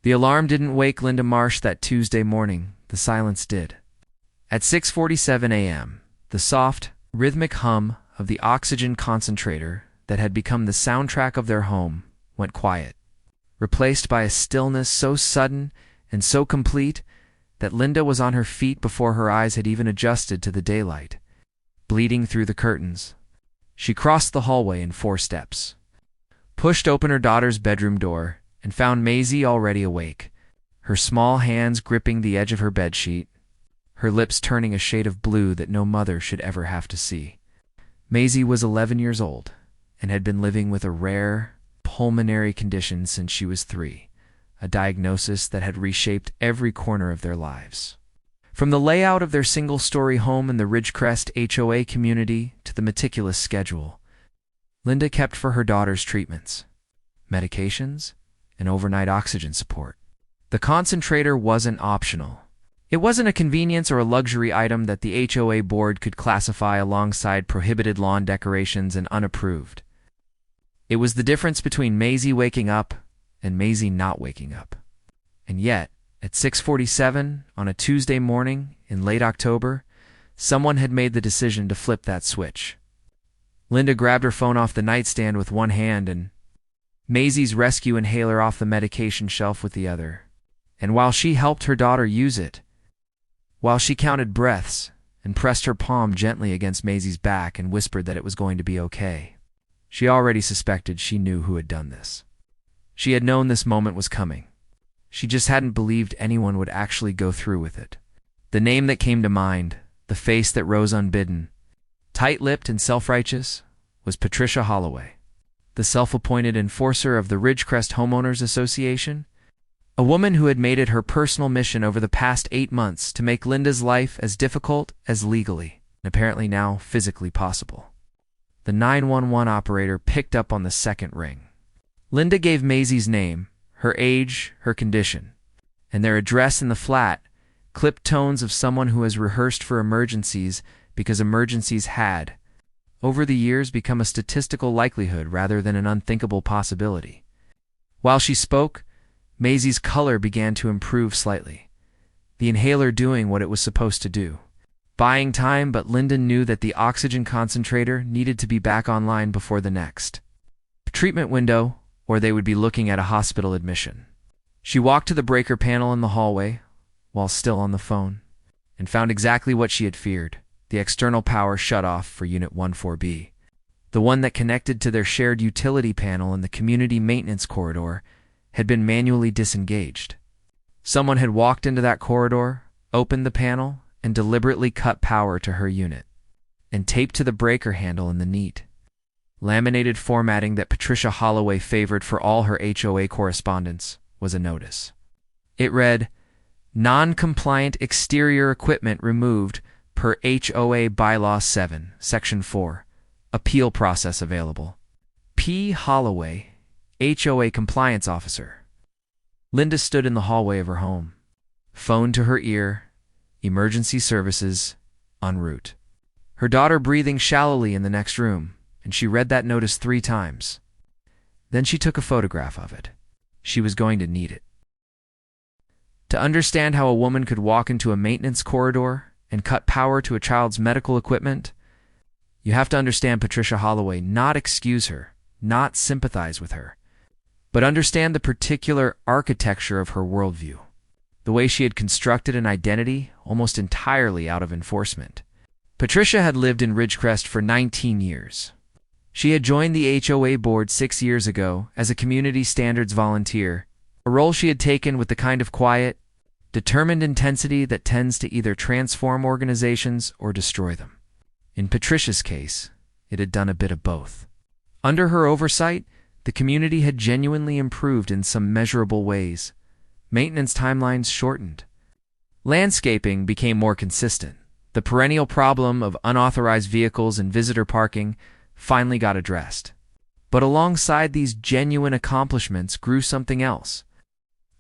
The alarm didn't wake Linda Marsh that Tuesday morning. The silence did. At 6:47 a.m., the soft, rhythmic hum of the oxygen concentrator that had become the soundtrack of their home went quiet, replaced by a stillness so sudden and so complete that Linda was on her feet before her eyes had even adjusted to the daylight, bleeding through the curtains. She crossed the hallway in 4 steps, pushed open her daughter's bedroom door, and found Maisie already awake, her small hands gripping the edge of her bedsheet, her lips turning a shade of blue that no mother should ever have to see. Maisie was 11 years old and had been living with a rare pulmonary condition since she was 3, a diagnosis that had reshaped every corner of their lives. From the layout of their single-story home in the Ridgecrest HOA community to the meticulous schedule Linda kept for her daughter's treatments, medications, and overnight oxygen support. The concentrator wasn't optional. It wasn't a convenience or a luxury item that the HOA board could classify alongside prohibited lawn decorations and unapproved. It was the difference between Maisie waking up and Maisie not waking up. And yet, at 6:47 on a Tuesday morning in late October, someone had made the decision to flip that switch. Linda grabbed her phone off the nightstand with one hand and Maisie's rescue inhaler off the medication shelf with the other. And while she helped her daughter use it, while she counted breaths and pressed her palm gently against Maisie's back and whispered that it was going to be okay, she already suspected she knew who had done this. She had known this moment was coming. She just hadn't believed anyone would actually go through with it. The name that came to mind, the face that rose unbidden, tight-lipped and self-righteous, was Patricia Holloway, the self-appointed enforcer of the Ridgecrest Homeowners Association, a woman who had made it her personal mission over the past 8 months to make Linda's life as difficult as legally, and apparently now physically possible. The 911 operator picked up on the second ring. Linda gave Maisie's name, her age, her condition, and their address in the flat, clipped tones of someone who has rehearsed for emergencies because emergencies had, over the years, become a statistical likelihood rather than an unthinkable possibility. While she spoke, Maisie's color began to improve slightly, the inhaler doing what it was supposed to do, buying time, but Linda knew that the oxygen concentrator needed to be back online before the next treatment window, or they would be looking at a hospital admission. She walked to the breaker panel in the hallway, while still on the phone, and found exactly what she had feared. The external power shut off for Unit 14B. The one that connected to their shared utility panel in the community maintenance corridor had been manually disengaged. Someone had walked into that corridor, opened the panel, and deliberately cut power to her unit, and taped to the breaker handle in the neat, laminated formatting that Patricia Holloway favored for all her HOA correspondence was a notice. It read, "Non-compliant exterior equipment removed per HOA Bylaw 7, Section 4. Appeal process available. P. Holloway, HOA Compliance Officer." Linda stood in the hallway of her home, phone to her ear, emergency services, en route. Her daughter breathing shallowly in the next room, and she read that notice 3 times. Then she took a photograph of it. She was going to need it. To understand how a woman could walk into a maintenance corridor and cut power to a child's medical equipment, you have to understand Patricia Holloway, not excuse her, not sympathize with her, but understand the particular architecture of her worldview, the way she had constructed an identity almost entirely out of enforcement. Patricia had lived in Ridgecrest for 19 years. She had joined the HOA board 6 years ago as a community standards volunteer, a role she had taken with the kind of quiet, determined intensity that tends to either transform organizations or destroy them. In Patricia's case, it had done a bit of both. Under her oversight, the community had genuinely improved in some measurable ways. Maintenance timelines shortened. Landscaping became more consistent. The perennial problem of unauthorized vehicles and visitor parking finally got addressed. But alongside these genuine accomplishments grew something else,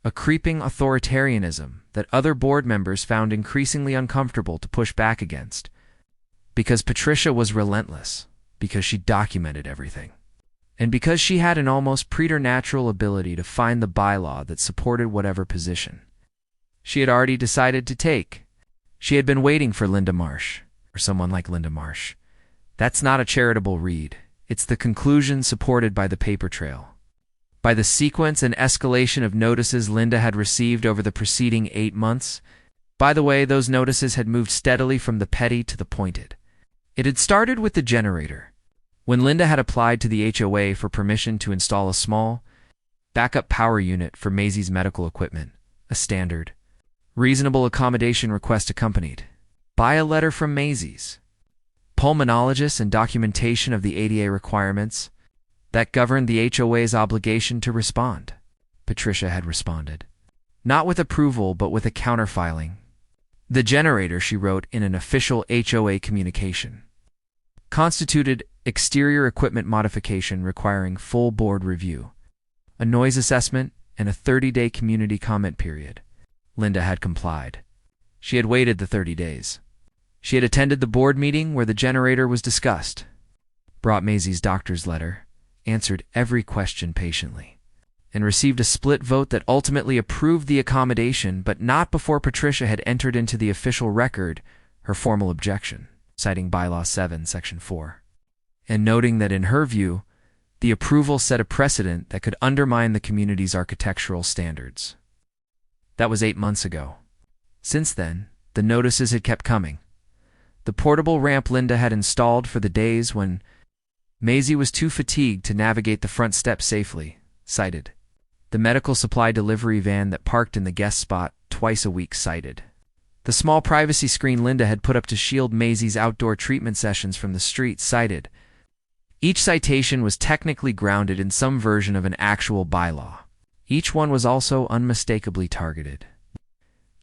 a creeping authoritarianism that other board members found increasingly uncomfortable to push back against. Because Patricia was relentless, because she documented everything. And because she had an almost preternatural ability to find the bylaw that supported whatever position she had already decided to take. She had been waiting for Linda Marsh, or someone like Linda Marsh. That's not a charitable read. It's the conclusion supported by the paper trail, by the sequence and escalation of notices Linda had received over the preceding 8 months. By the way, those notices had moved steadily from the petty to the pointed. It had started with the generator, when Linda had applied to the HOA for permission to install a small, backup power unit for Maisie's medical equipment, a standard, reasonable accommodation request accompanied by a letter from Maisie's pulmonologist and documentation of the ADA requirements that governed the HOA's obligation to respond. Patricia had responded, not with approval but with a counterfiling. The generator, she wrote in an official HOA communication, constituted exterior equipment modification requiring full board review, a noise assessment, and a 30-day community comment period. Linda had complied. She had waited the 30 days. She had attended the board meeting where the generator was discussed, brought Maisie's doctor's letter, answered every question patiently, and received a split vote that ultimately approved the accommodation, but not before Patricia had entered into the official record her formal objection, citing Bylaw 7, Section 4, and noting that in her view, the approval set a precedent that could undermine the community's architectural standards. That was 8 months ago. Since then, the notices had kept coming. The portable ramp Linda had installed for the days when Maisie was too fatigued to navigate the front steps safely, cited. The medical supply delivery van that parked in the guest spot twice a week, cited. The small privacy screen Linda had put up to shield Maisie's outdoor treatment sessions from the street, cited. Each citation was technically grounded in some version of an actual bylaw. Each one was also unmistakably targeted.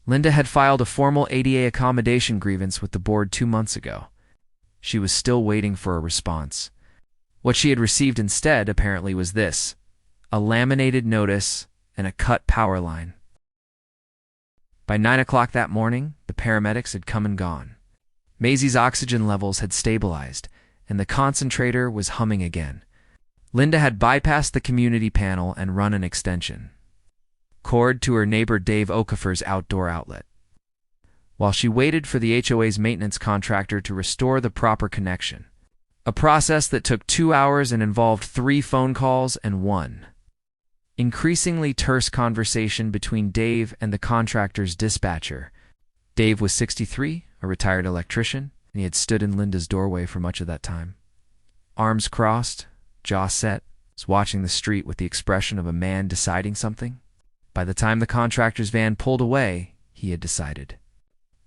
Linda had filed a formal ADA accommodation grievance with the board 2 months ago. She was still waiting for a response. What she had received instead, apparently, was this: a laminated notice and a cut power line. By 9 o'clock that morning, the paramedics had come and gone. Maisie's oxygen levels had stabilized, and the concentrator was humming again. Linda had bypassed the community panel and run an extension cord to her neighbor Dave Okafer's outdoor outlet, while she waited for the HOA's maintenance contractor to restore the proper connection, a process that took 2 hours and involved 3 phone calls and 1 increasingly terse conversation between Dave and the contractor's dispatcher. Dave was 63, a retired electrician, and he had stood in Linda's doorway for much of that time. Arms crossed, jaw set, was watching the street with the expression of a man deciding something. By the time the contractor's van pulled away, he had decided.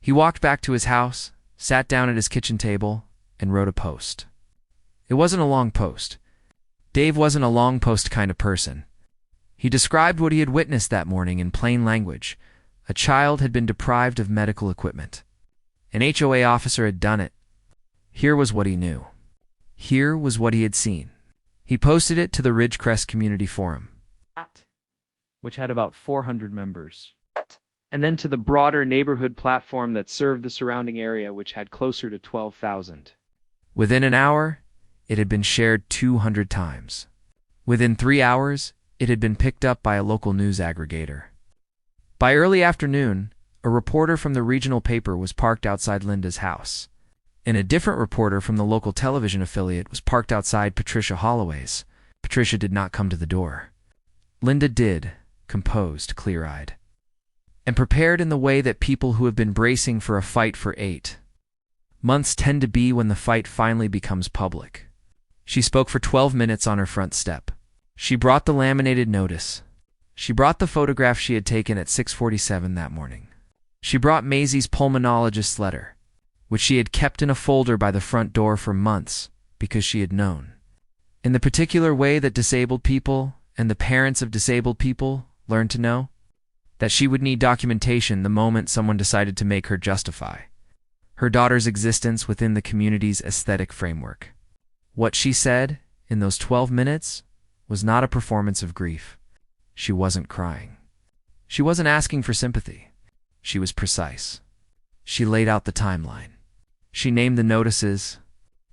He walked back to his house, sat down at his kitchen table, and wrote a post. It wasn't a long post. Dave wasn't a long post kind of person. He described what he had witnessed that morning in plain language. A child had been deprived of medical equipment. An HOA officer had done it. Here was what he knew. Here was what he had seen. He posted it to the Ridgecrest Community Forum, which had about 400 members, and then to the broader neighborhood platform that served the surrounding area, which had closer to 12,000. Within an hour, it had been shared 200 times. Within 3 hours, it had been picked up by a local news aggregator. By early afternoon, a reporter from the regional paper was parked outside Linda's house, and a different reporter from the local television affiliate was parked outside Patricia Holloway's. Patricia did not come to the door. Linda did, composed, clear-eyed, and prepared in the way that people who have been bracing for a fight for 8 months tend to be when the fight finally becomes public. She spoke for 12 minutes on her front step. She brought the laminated notice. She brought the photograph she had taken at 6:47 that morning. She brought Maisie's pulmonologist's letter, which she had kept in a folder by the front door for months because she had known, in the particular way that disabled people and the parents of disabled people learn to know, that she would need documentation the moment someone decided to make her justify her daughter's existence within the community's aesthetic framework. What she said in those 12 minutes was not a performance of grief. She wasn't crying. She wasn't asking for sympathy. She was precise. She laid out the timeline. She named the notices.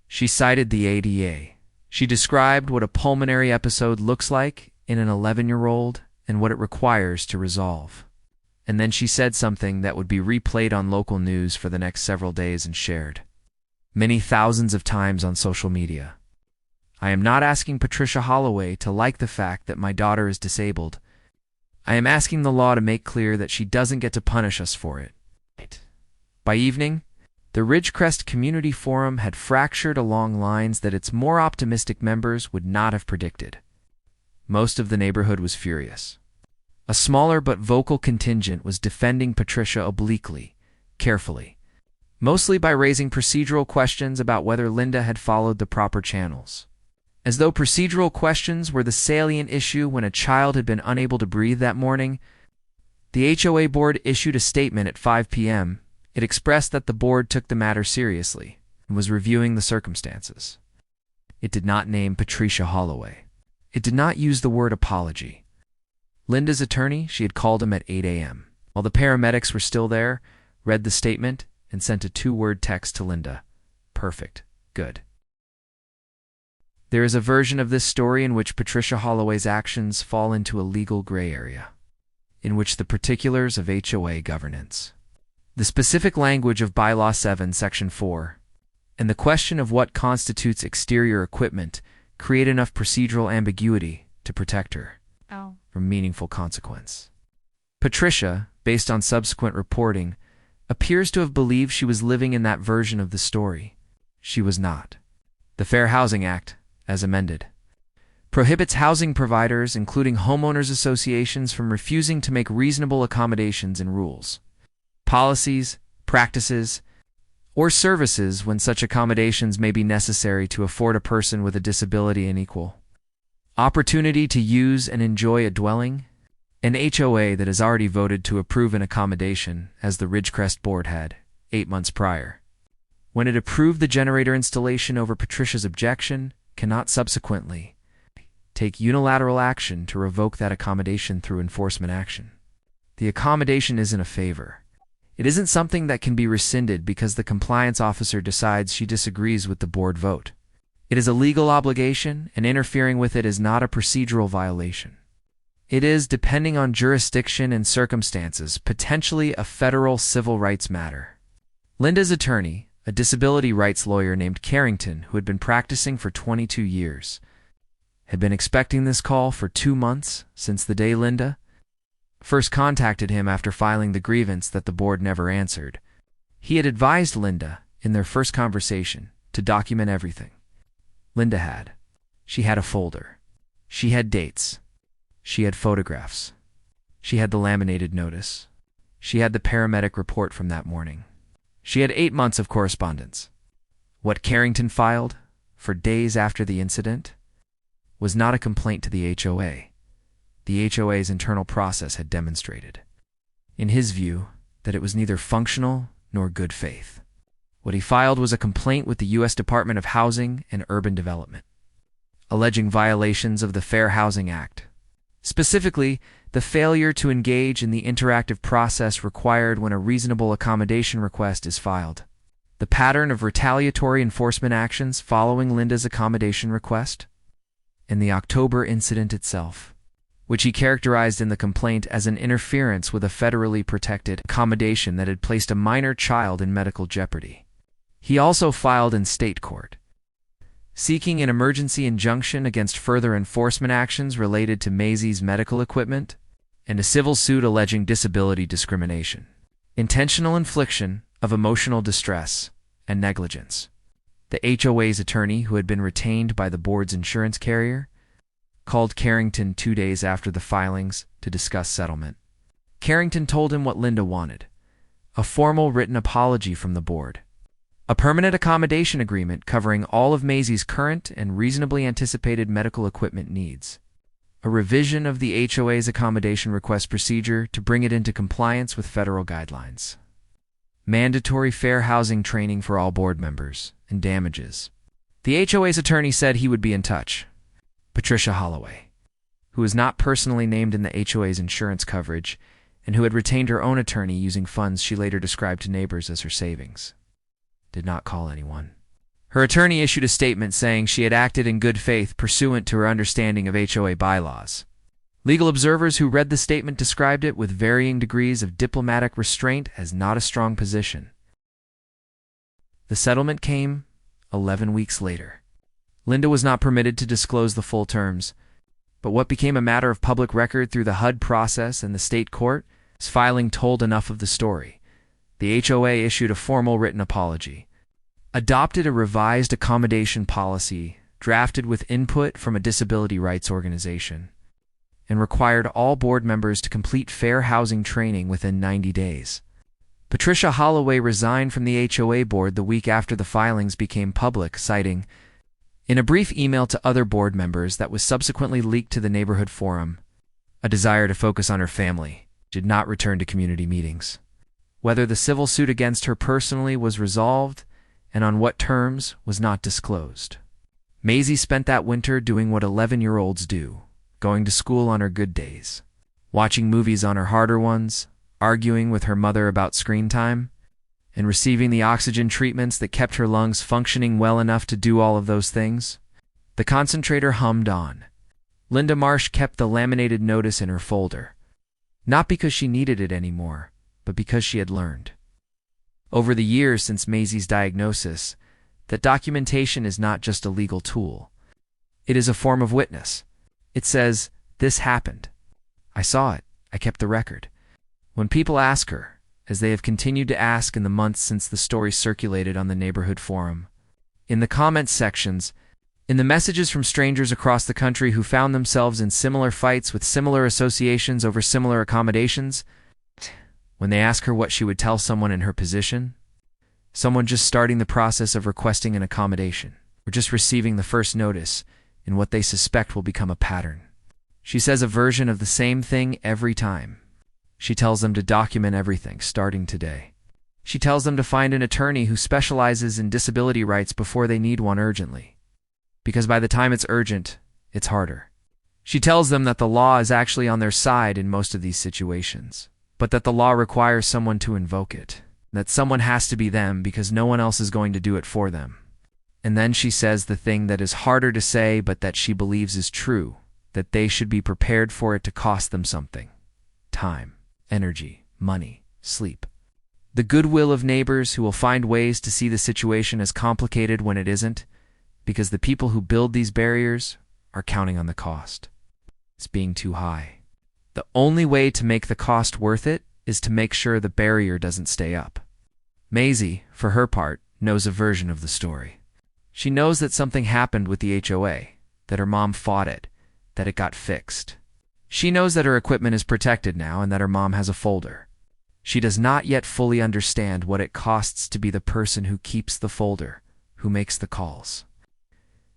She cited the ADA, She described what a pulmonary episode looks like in an 11-year-old and what it requires to resolve. And then she said something that would be replayed on local news for the next several days and shared many thousands of times on social media. I am not asking Patricia Holloway to like the fact that my daughter is disabled. I am asking the law to make clear that she doesn't get to punish us for it. By evening, the Ridgecrest Community Forum had fractured along lines that its more optimistic members would not have predicted. Most of the neighborhood was furious. A smaller but vocal contingent was defending Patricia obliquely, carefully, mostly by raising procedural questions about whether Linda had followed the proper channels. As though procedural questions were the salient issue when a child had been unable to breathe that morning, the HOA board issued a statement at 5 p.m. It expressed that the board took the matter seriously and was reviewing the circumstances. It did not name Patricia Holloway. It did not use the word apology. Linda's attorney, she had called him at 8 a.m. While the paramedics were still there, read the statement and sent a 2-word text to Linda. Perfect. Good. There is a version of this story in which Patricia Holloway's actions fall into a legal gray area, in which the particulars of HOA governance, the specific language of Bylaw 7, Section 4, and the question of what constitutes exterior equipment create enough procedural ambiguity to protect her from meaningful consequence. Patricia, based on subsequent reporting, appears to have believed she was living in that version of the story. She was not. The Fair Housing Act, as amended, prohibits housing providers, including homeowners associations, from refusing to make reasonable accommodations and rules, policies, practices, or services when such accommodations may be necessary to afford a person with a disability an equal opportunity to use and enjoy a dwelling. An HOA that has already voted to approve an accommodation, as the Ridgecrest board had 8 months prior, when it approved the generator installation over Patricia's objection, cannot subsequently take unilateral action to revoke that accommodation through enforcement action. The accommodation isn't a favor. It isn't something that can be rescinded because the compliance officer decides she disagrees with the board vote. It is a legal obligation, and interfering with it is not a procedural violation. It is, depending on jurisdiction and circumstances, potentially a federal civil rights matter. Linda's attorney, a disability rights lawyer named Carrington, who had been practicing for 22 years, had been expecting this call for 2 months since the day Linda first contacted him after filing the grievance that the board never answered. He had advised Linda, in their first conversation, to document everything. Linda had. She had a folder. She had dates. She had photographs. She had the laminated notice. She had the paramedic report from that morning. She had 8 months of correspondence. What Carrington filed, for days after the incident, was not a complaint to the HOA. The HOA's internal process had demonstrated, in his view, that it was neither functional nor good faith. What he filed was a complaint with the U.S. Department of Housing and Urban Development, alleging violations of the Fair Housing Act, specifically the failure to engage in the interactive process required when a reasonable accommodation request is filed, the pattern of retaliatory enforcement actions following Linda's accommodation request, and the October incident itself, which he characterized in the complaint as an interference with a federally protected accommodation that had placed a minor child in medical jeopardy. He also filed in state court, seeking an emergency injunction against further enforcement actions related to Maisie's medical equipment, and a civil suit alleging disability discrimination, intentional infliction of emotional distress, and negligence. The HOA's attorney, who had been retained by the board's insurance carrier, called Carrington 2 days after the filings to discuss settlement. Carrington told him what Linda wanted: a formal written apology from the board, a permanent accommodation agreement covering all of Maisie's current and reasonably anticipated medical equipment needs, a revision of the HOA's accommodation request procedure to bring it into compliance with federal guidelines, mandatory fair housing training for all board members, and damages. The HOA's attorney said he would be in touch. Patricia Holloway, who was not personally named in the HOA's insurance coverage and who had retained her own attorney using funds she later described to neighbors as her savings, did not call anyone. Her attorney issued a statement saying she had acted in good faith pursuant to her understanding of HOA bylaws. Legal observers who read the statement described it with varying degrees of diplomatic restraint as not a strong position. The settlement came 11 weeks later. Linda was not permitted to disclose the full terms, but what became a matter of public record through the HUD process and the state court, his filing told enough of the story. The HOA issued a formal written apology, adopted a revised accommodation policy drafted with input from a disability rights organization, and required all board members to complete fair housing training within 90 days. Patricia Holloway resigned from the HOA board the week after the filings became public, citing, in a brief email to other board members that was subsequently leaked to the neighborhood forum, a desire to focus on her family, did not return to community meetings. Whether the civil suit against her personally was resolved and on what terms was not disclosed. Maisie spent that winter doing what 11-year-olds do, going to school on her good days, watching movies on her harder ones, arguing with her mother about screen time, and receiving the oxygen treatments that kept her lungs functioning well enough to do all of those things. The concentrator hummed on. Linda Marsh kept the laminated notice in her folder, not because she needed it anymore, but because she had learned, over the years since Maisie's diagnosis, that documentation is not just a legal tool. It is a form of witness. It says, "This happened. I saw it. I kept the record." When people ask her, as they have continued to ask in the months since the story circulated on the neighborhood forum, in the comments sections, in the messages from strangers across the country who found themselves in similar fights with similar associations over similar accommodations, when they ask her what she would tell someone in her position, someone just starting the process of requesting an accommodation, or just receiving the first notice in what they suspect will become a pattern, she says a version of the same thing every time. She tells them to document everything, starting today. She tells them to find an attorney who specializes in disability rights before they need one urgently, because by the time it's urgent, it's harder. She tells them that the law is actually on their side in most of these situations, but that the law requires someone to invoke it, that someone has to be them because no one else is going to do it for them. And then she says the thing that is harder to say but that she believes is true, that they should be prepared for it to cost them something. Time, energy, money, sleep. The goodwill of neighbors who will find ways to see the situation as complicated when it isn't, because the people who build these barriers are counting on the cost. It's being too high. The only way to make the cost worth it is to make sure the barrier doesn't stay up. Maisie, for her part, knows a version of the story. She knows that something happened with the HOA, that her mom fought it, that it got fixed. She knows that her equipment is protected now and that her mom has a folder. She does not yet fully understand what it costs to be the person who keeps the folder, who makes the calls,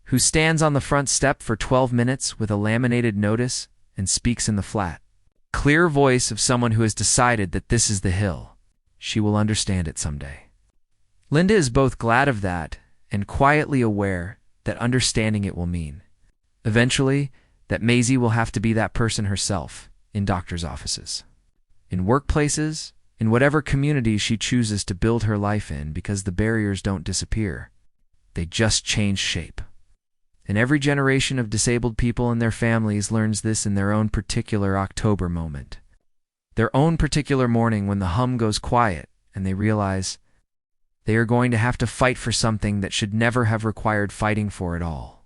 who stands on the front step for 12 minutes with a laminated notice and speaks in the flat, clear voice of someone who has decided that this is the hill. She will understand it someday. Linda is both glad of that and quietly aware that understanding it will mean, eventually, that Maisie will have to be that person herself in doctors' offices, in workplaces, in whatever community she chooses to build her life in, because the barriers don't disappear. They just change shape. And every generation of disabled people and their families learns this in their own particular October moment, their own particular morning when the hum goes quiet and they realize they are going to have to fight for something that should never have required fighting for at all.